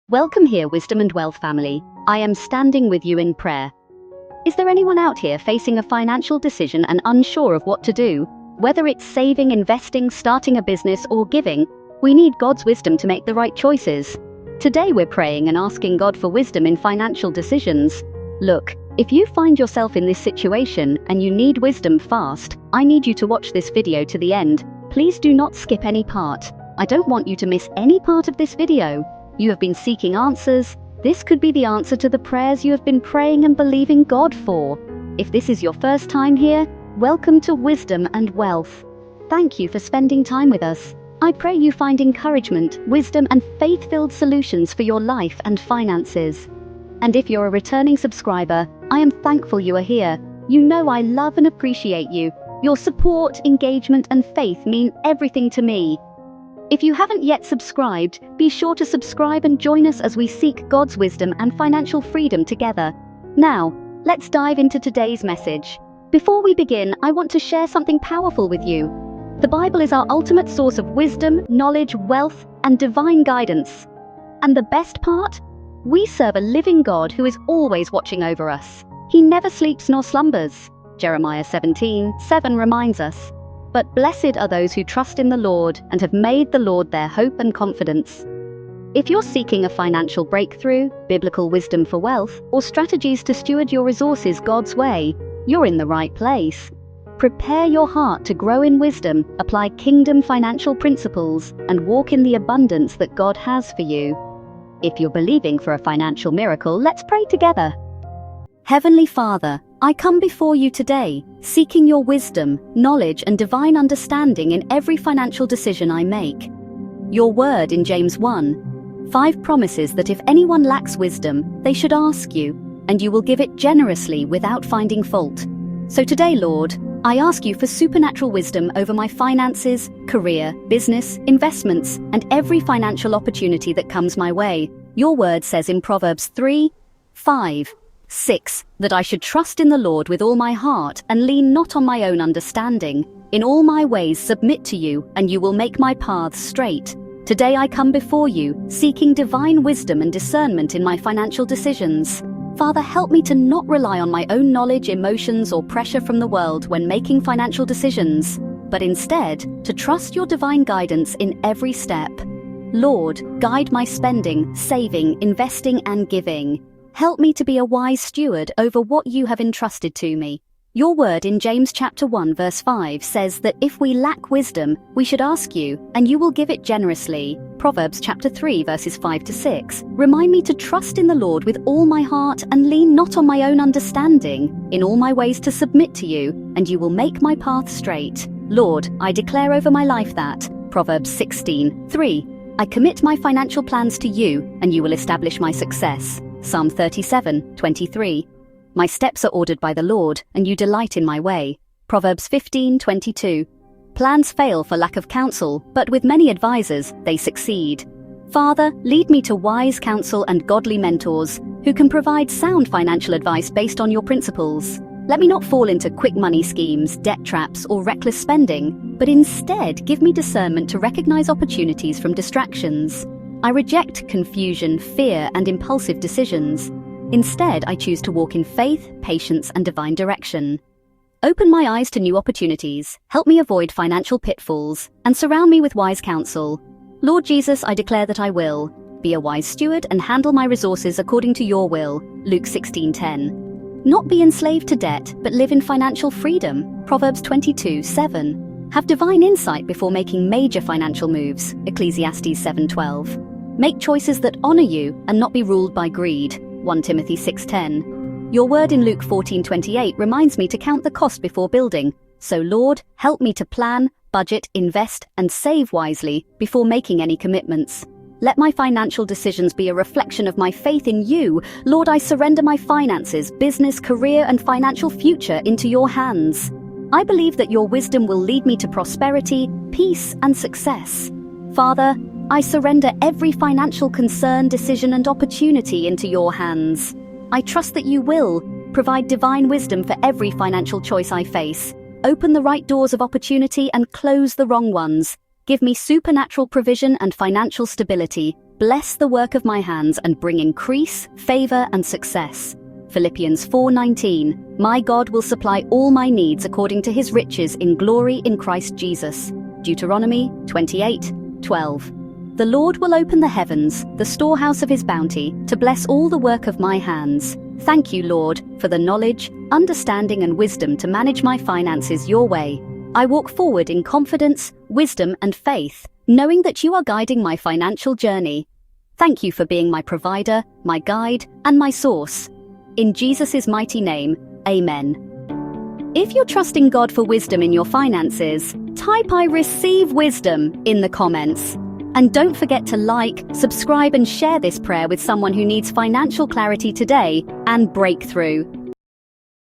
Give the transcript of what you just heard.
Welcome here, Wisdom and Wealth family. I am standing with you in prayer. Is there anyone out here facing a financial decision and unsure of what to do? Whether it's saving, investing, starting a business, or giving, we need God's wisdom to make the right choices. Today we're praying and asking God for wisdom in financial decisions. Look, if you find yourself in this situation and you need wisdom fast, I need you to watch this video to the end. Please do not skip any part. I don't want you to miss any part of this video. You have been seeking answers. This could be the answer to the prayers you have been praying and believing God for. If this is your first time here, welcome to Wisdom and Wealth. Thank you for spending time with us. I pray you find encouragement, wisdom, and faith-filled solutions for your life and finances. And if you're a returning subscriber, I am thankful you are here. You know I love and appreciate you. Your support, engagement, and faith mean everything to me. If you haven't yet subscribed, be sure to subscribe and join us as we seek God's wisdom and financial freedom together. Now, let's dive into today's message. Before we begin, I want to share something powerful with you. The Bible is our ultimate source of wisdom, knowledge, wealth, and divine guidance. And the best part? We serve a living God who is always watching over us. He never sleeps nor slumbers. Jeremiah 17:7 reminds us. But blessed are those who trust in the Lord and have made the Lord their hope and confidence. If you're seeking a financial breakthrough, biblical wisdom for wealth, or strategies to steward your resources God's way, you're in the right place. Prepare your heart to grow in wisdom, apply kingdom financial principles, and walk in the abundance that God has for you. If you're believing for a financial miracle, let's pray together. Heavenly Father, I come before you today, seeking your wisdom, knowledge, and divine understanding in every financial decision I make. Your word in James 1:5 promises that if anyone lacks wisdom, they should ask you, and you will give it generously without finding fault. So today, Lord, I ask you for supernatural wisdom over my finances, career, business, investments, and every financial opportunity that comes my way. Your word says in Proverbs 3:5-6 that I should trust in the Lord with all my heart and lean not on my own understanding. In all my ways submit to you, and you will make my paths straight. Today I come before you, seeking divine wisdom and discernment in my financial decisions. Father, help me to not rely on my own knowledge, emotions, or pressure from the world when making financial decisions, but instead to trust your divine guidance in every step. Lord, guide my spending, saving, investing, and giving. Help me to be a wise steward over what you have entrusted to me. Your word in James chapter 1:5 says that if we lack wisdom, we should ask you, and you will give it generously. Proverbs chapter 3:5-6 remind me to trust in the Lord with all my heart and lean not on my own understanding, in all my ways to submit to you, and you will make my path straight. Lord, I declare over my life that, Proverbs 16:3, I commit my financial plans to you, and you will establish my success. Psalm 37:23. My steps are ordered by the Lord, and you delight in my way. Proverbs 15:22. Plans fail for lack of counsel, but with many advisors, they succeed. Father, lead me to wise counsel and godly mentors who can provide sound financial advice based on your principles. Let me not fall into quick money schemes, debt traps, or reckless spending, but instead give me discernment to recognize opportunities from distractions. I reject confusion, fear, and impulsive decisions. Instead, I choose to walk in faith, patience, and divine direction. Open my eyes to new opportunities, help me avoid financial pitfalls, and surround me with wise counsel. Lord Jesus, I declare that I will be a wise steward and handle my resources according to your will. Luke 16:10. Not be enslaved to debt, but live in financial freedom. Proverbs 22:7. Have divine insight before making major financial moves. Ecclesiastes 7:12. Make choices that honor you and not be ruled by greed. 1 Timothy 6:10. Your word in Luke 14:28 reminds me to count the cost before building. So Lord, help me to plan, budget, invest, and save wisely before making any commitments. Let my financial decisions be a reflection of my faith in you. Lord, I surrender my finances, business, career, and financial future into your hands. I believe that your wisdom will lead me to prosperity, peace, and success. Father, I surrender every financial concern, decision, and opportunity into your hands. I trust that you will provide divine wisdom for every financial choice I face. Open the right doors of opportunity and close the wrong ones. Give me supernatural provision and financial stability. Bless the work of my hands and bring increase, favor, and success. Philippians 4:19. My God will supply all my needs according to his riches in glory in Christ Jesus. Deuteronomy 28:12. The Lord will open the heavens, the storehouse of his bounty, to bless all the work of my hands. Thank you, Lord, for the knowledge, understanding, and wisdom to manage my finances your way. I walk forward in confidence, wisdom, and faith, knowing that you are guiding my financial journey. Thank you for being my provider, my guide, and my source. In Jesus' mighty name, amen. If you're trusting God for wisdom in your finances, type "I receive wisdom" in the comments. And don't forget to like, subscribe, and share this prayer with someone who needs financial clarity today and breakthrough.